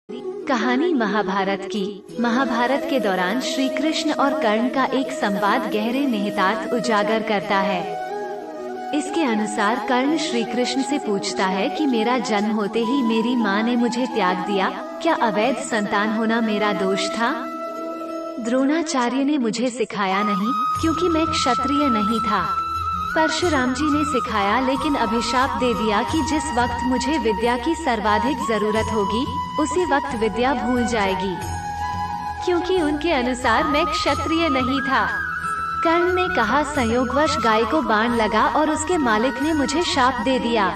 कहानी महाभारत की। महाभारत के दौरान श्री कृष्ण और कर्ण का एक संवाद गहरे निहितार्थ उजागर करता है। इसके अनुसार कर्ण श्री कृष्ण से पूछता है कि मेरा जन्म होते ही मेरी माँ ने मुझे त्याग दिया, क्या अवैध संतान होना मेरा दोष था? द्रोणाचार्य ने मुझे सिखाया नहीं क्योंकि मैं क्षत्रिय नहीं था। परशुराम जी ने सिखाया लेकिन अभिशाप दे दिया कि जिस वक्त मुझे विद्या की सर्वाधिक जरूरत होगी उसी वक्त विद्या भूल जाएगी, क्योंकि उनके अनुसार मैं क्षत्रिय नहीं था। कर्ण ने कहा, संयोगवश गाय को बाण लगा और उसके मालिक ने मुझे शाप दे दिया।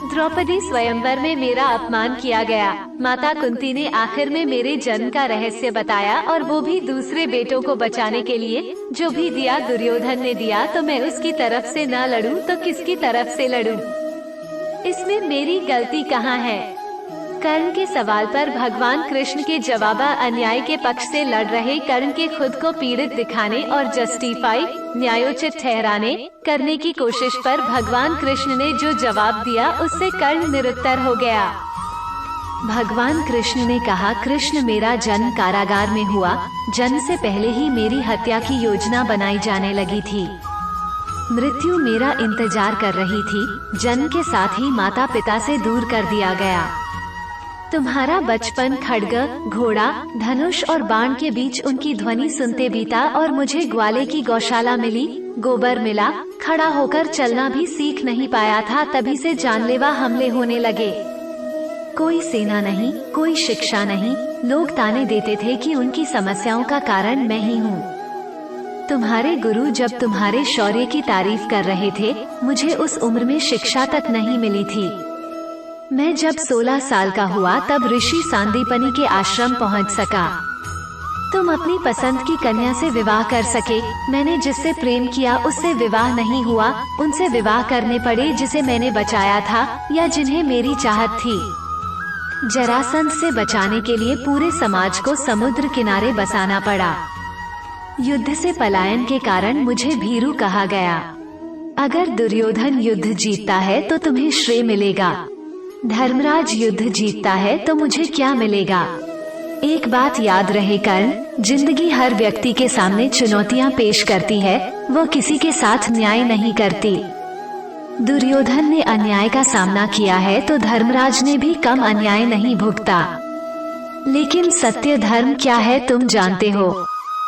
द्रौपदी स्वयंवर में मेरा अपमान किया गया। माता कुंती ने आखिर में मेरे जन्म का रहस्य बताया, और वो भी दूसरे बेटों को बचाने के लिए। जो भी दिया दुर्योधन ने दिया, तो मैं उसकी तरफ से न लड़ूं तो किसकी तरफ से लड़ूं? इसमें मेरी गलती कहाँ है? कर्ण के सवाल पर भगवान कृष्ण के जवाब अन्याय के पक्ष से लड़ रहे कर्ण के खुद को पीड़ित दिखाने और जस्टिफाई न्यायोचित ठहराने करने की कोशिश पर भगवान कृष्ण ने जो जवाब दिया उससे कर्ण निरुत्तर हो गया। भगवान कृष्ण ने कहा, कृष्ण मेरा जन्म कारागार में हुआ। जन्म से पहले ही मेरी हत्या की योजना बनाई जाने लगी थी। मृत्यु मेरा इंतजार कर रही थी। जन्म के साथ ही माता पिता से दूर कर दिया गया। तुम्हारा बचपन खड्ग, घोड़ा, धनुष और बाण के बीच उनकी ध्वनि सुनते बीता, और मुझे ग्वाले की गौशाला मिली, गोबर मिला, खड़ा होकर चलना भी सीख नहीं पाया था, तभी से जानलेवा हमले होने लगे। कोई सेना नहीं, कोई शिक्षा नहीं। लोग ताने देते थे कि उनकी समस्याओं का कारण मैं ही हूँ। तुम्हारे गुरु जब तुम्हारे शौर्य की तारीफ कर रहे थे, मुझे उस उम्र में शिक्षा तक नहीं मिली थी। मैं जब 16 साल का हुआ तब ऋषि सांदीपनि के आश्रम पहुंच सका। तुम अपनी पसंद की कन्या से विवाह कर सके। मैंने जिससे प्रेम किया उससे विवाह नहीं हुआ। उनसे विवाह करने पड़े जिसे मैंने बचाया था या जिन्हें मेरी चाहत थी। जरासंध से बचाने के लिए पूरे समाज को समुद्र किनारे बसाना पड़ा। युद्ध से पलायन के कारण मुझे भीरू कहा गया। अगर दुर्योधन युद्ध जीतता है तो तुम्हें श्रेय मिलेगा। धर्मराज युद्ध जीतता है तो मुझे क्या मिलेगा? एक बात याद रहे कर्ण, जिंदगी हर व्यक्ति के सामने चुनौतियां पेश करती है, वो किसी के साथ न्याय नहीं करती। दुर्योधन ने अन्याय का सामना किया है तो धर्मराज ने भी कम अन्याय नहीं भुगता। लेकिन सत्य धर्म क्या है तुम जानते हो।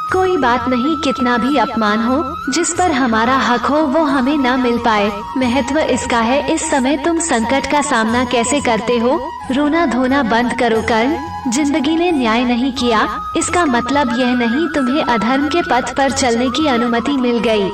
कोई बात नहीं, कितना भी अपमान हो, जिस पर हमारा हक हो वो हमें न मिल पाए। महत्व इसका है इस समय तुम संकट का सामना कैसे करते हो। रोना धोना बंद करो कर्ण। जिंदगी ने न्याय नहीं किया, इसका मतलब यह नहीं तुम्हें अधर्म के पथ पर चलने की अनुमति मिल गई।